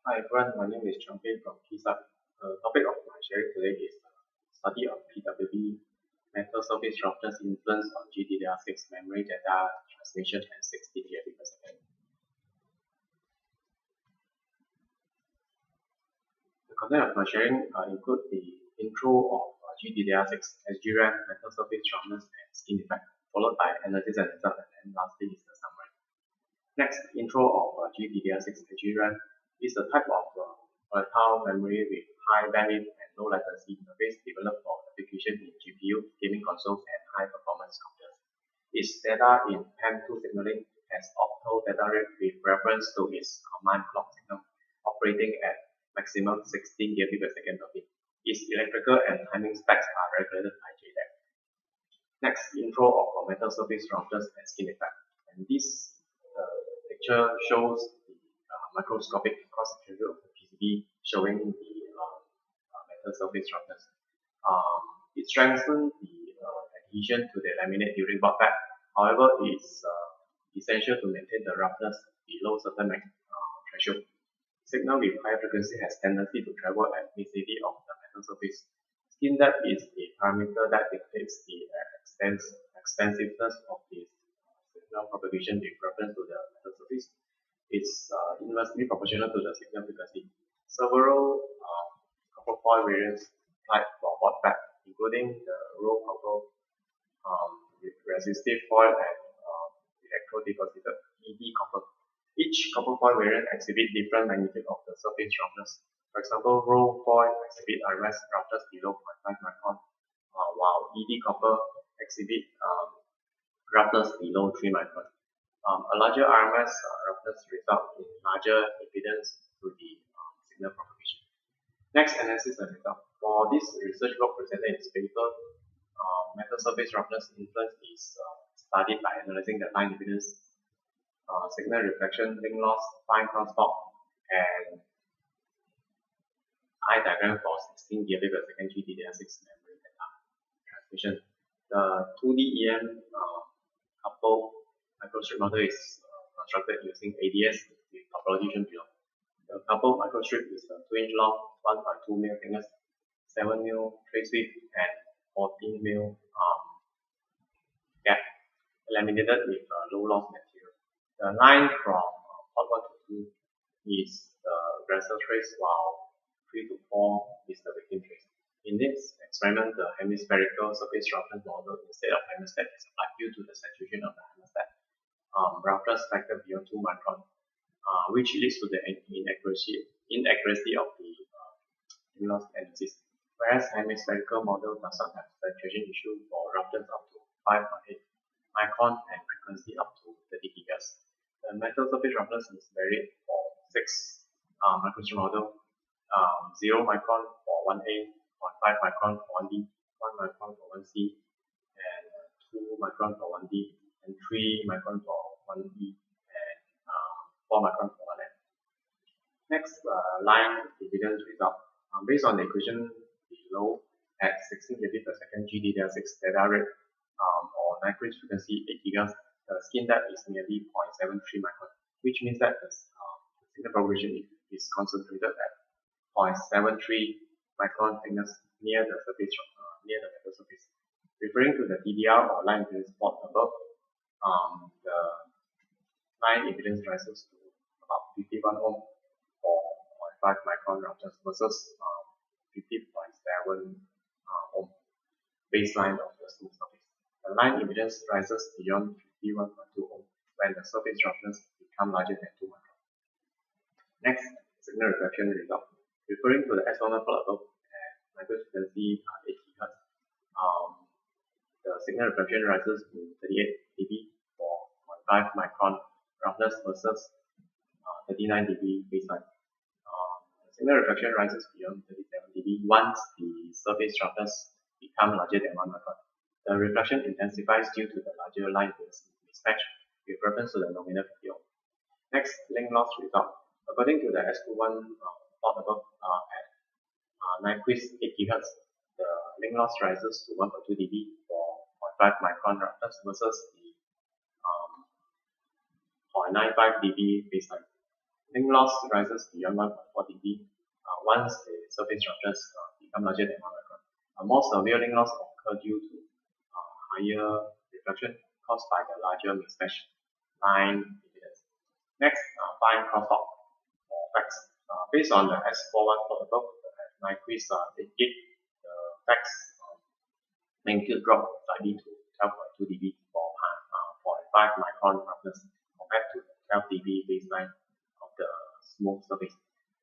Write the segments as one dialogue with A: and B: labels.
A: Hi everyone, my name is Champion from PSAP. The topic of my sharing today is study of PWB metal surface roughness influence on GDDR6 memory data transmission and 60 gigabit per second. The content of my sharing include the intro of GDDR6, SGRAM, metal surface roughness, and skin effect, followed by analysis and result, and then lastly is the summary. Next, intro of GDDR6 SGRAM is a type of volatile memory with high bandwidth and low latency interface developed for application in GPU, gaming consoles, and high performance computers. Its data in PAM2 signaling has optimal data rate with reference to its command clock signal operating at maximum 16 gigabit per second per bit. Its electrical and timing specs are regulated by JDEC. Next, intro of metal surface roughness and skin effect. And this picture shows the microscopic cross-section view of the PCB showing the metal surface roughness. It strengthens the adhesion to the laminate during board pack. However, it's essential to maintain the roughness below certain threshold. Signal with high frequency has tendency to travel at vicinity of the metal surface. Skin depth is a parameter that dictates the extensiveness of the signal propagation with reference to the metal surface. It's inversely proportional to the signal frequency. Several copper foil variants applied for board pack, including the row copper resistive foil and electrodeposited ED copper. Each copper foil variant exhibits different magnitude of the surface roughness. For example, row foil exhibit RMS roughness below 0.5 micron, while ED copper exhibit roughness below 3 micron. A larger RMS roughness result in larger impedance to the signal propagation. Next, analysis and result. For this research work presented in this paper, metal surface roughness influence is studied by analyzing the line impedance, signal reflection, link loss, fine crosstalk, and eye diagram for 16 gigabit per second GDDR6 memory data transmission. The 2D EM coupled microstrip model is constructed using ADS with topology shown below. The coupled microstrip is a 2-inch long, 1.2 mm thickness, 7 mm trace width, and 14 mm gap, laminated with low loss material. The line from port 1 to 2 is the aggressor trace, while 3 to 4 is the victim trace. In this experiment, the hemispherical surface roughness model instead of hemostat is applied due to the saturation of the hemostat roughness factor beyond 2 micron, which leads to the inaccuracy of the loss analysis. Whereas hemispherical model does not have saturation issue for roughness up to 5.8 micron and frequency up to 30 gigahertz. The metal surface roughness is varied for 6 microstrip model, 0 micron for 1A, 0.5 micron for 1D, 1 micron for 1C, and 2 micron for 1D, and 3 micron for 1E, and 4 micron for 1F. Next, line impedance result. Based on the equation below, at 16 gigabit per second GDDR6 data rate or Nyquist frequency 8 gigahertz, the skin depth is nearly 0.73 micron, which means that the signal propagation is concentrated at 0.73 micron thickness near the surface, near the metal surface. Referring to the DDR or line impedance plot above, the line impedance rises to about 51 ohm for 0.5 micron roughness versus 50.7 ohm baseline of the smooth surface. The line impedance rises beyond 51.2 ohm when the surface roughness becomes larger than 2 micron. Next, signal reflection result. Referring to the S1 plot above at Nyquist frequency 8 GHz, the signal reflection rises to 38 dB for 0.5 micron roughness versus 39 dB baseline. The signal reflection rises beyond 37 dB once the surface roughness becomes larger than 1 micron. The reflection intensifies due to the larger line mismatch with reference to the nominal video. Next, link loss result. According to the S21 plot above at Nyquist 8 GHz, the link loss rises to 1.2 dB for 0.5 micron roughness versus the 0.95 dB baseline. Link loss rises beyond 1.4 dB once the surface structures become larger than 1 micron. More severe link loss occur due to higher reflection caused by the larger mismatch line impedance. Next, find crosstalk effects. Based on the S41 plot above, my quiz indicate the effects magnitude drop slightly to 12.2 dB for 0.5 micron roughness compared to the 12 dB baseline of the smooth surface.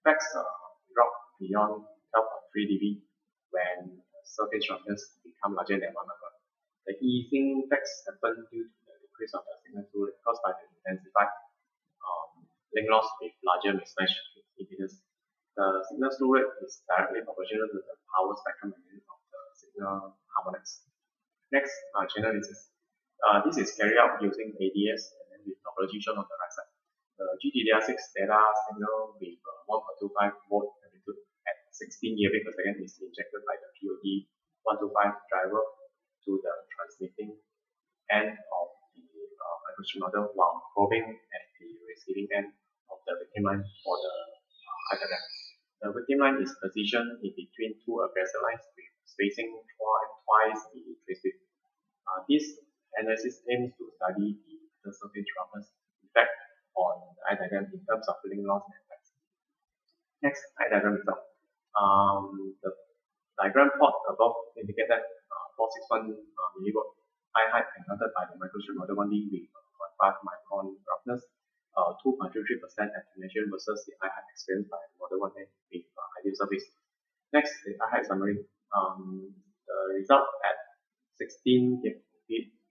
A: Effects drop beyond 12.3 dB when surface roughness become larger than 1 micron. The easing effects happen due to the decrease of the signal flow rate caused by the intensified link loss with larger mismatch impedance. The signal flow rate is directly proportional to the power spectrum magnitude of the signal harmonics. Next, channel analysis. This is carried out using ADS and then with topology shown on the right side. The GDDR6 data signal with 1.25 volt amplitude at 16 gigabit per second is injected by the POD125 driver to the transmitting end of the microchip model while probing at the receiving end of the victim line for the high diagram. The victim line is positioned in between two aggressor lines with spacing twice the trace width. This analysis aims to study the surface roughness effect on the eye diagram in terms of link loss effects. Next, eye diagram result. The diagram plot above indicates that 461 milliwatt eye height encountered by the microchip model 1D with 0.5 micron roughness, 2.33% attenuation versus the eye height experienced by model 1A with ideal surface. Next, the eye height summary. The result at 16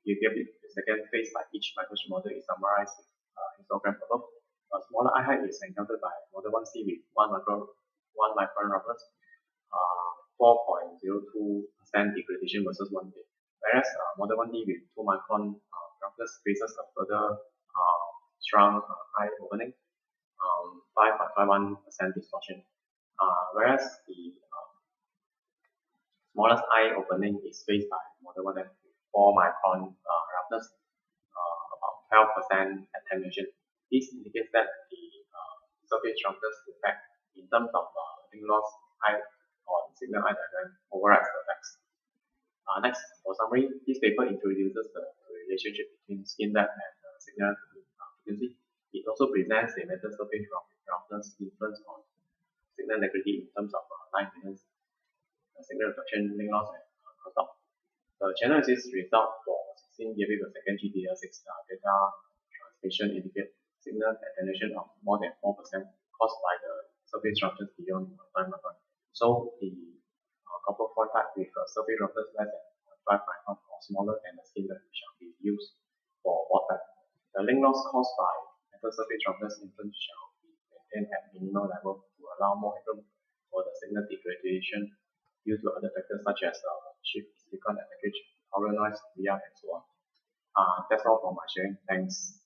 A: gigabit per second phase by each microchip model is summarized with histogram above. A smaller eye height is encountered by model 1C with 1 micron roughness, 4.02% degradation versus 1A. Whereas model 1D with 2 micron roughness faces a further shrunk eye opening, 5.51% distortion. Whereas the smallest eye opening is faced by model 1F with 4 micron roughness, about 12% attenuation. This indicates that the surface roughness effect in terms of link loss eye on signal eye diagram overrides the effects. Next, for summary, this paper introduces the relationship between skin depth and signal frequency. It also presents the metal surface roughness influence on signal integrity in terms of line impedance, signal reflection, link loss, and crosstalk. The channel analysis result for 16 gigabit per second GDDR6 data transmission indicate signal attenuation of more than 4% caused by the surface roughness beyond 5 micron. So the copper foil type with a surface roughness less than 5 micron or smaller than the skin depth shall be used for board type. The link loss caused by metal surface roughness influence shall be maintained at minimal level to allow more headroom for the signal degradation due to other factors such as chip, silicon package, power noise, VR, and so on. That's all for my sharing. Thanks.